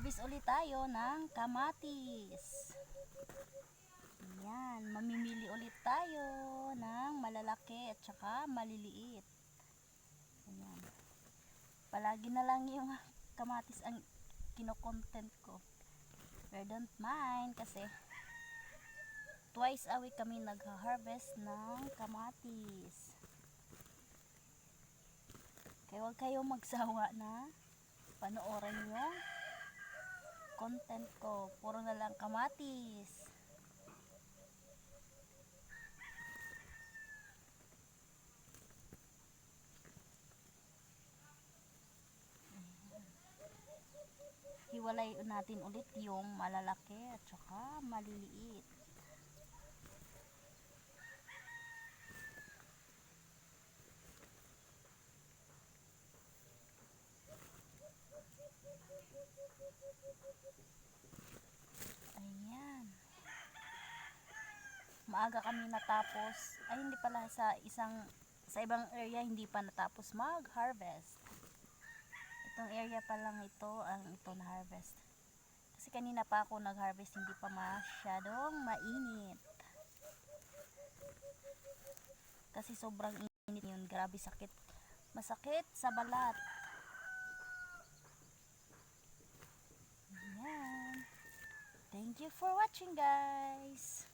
Mag-harvest ulit tayo ng kamatis. Ayan, mamimili ulit tayo ng malalaki at saka maliliit. Ayan. Palagi na lang yung kamatis ang kino-content ko. Pero don't mind kasi twice a week kami nag-harvest ng kamatis. Kaya huwag kayong magsawa na panoorin yung content ko. Puro na lang kamatis. Hiwalay natin ulit yung malalaki at saka maliliit. Ayan. Maaga kami natapos. Ay, hindi pala sa ibang area hindi pa natapos mag-harvest. Itong area pa lang ito ang ito na harvest. Kasi kanina pa ako nag-harvest, hindi pa masyadong mainit. Kasi sobrang init yun. Grabe sakit. Masakit sa balat. Ayan. Thank you for watching, guys.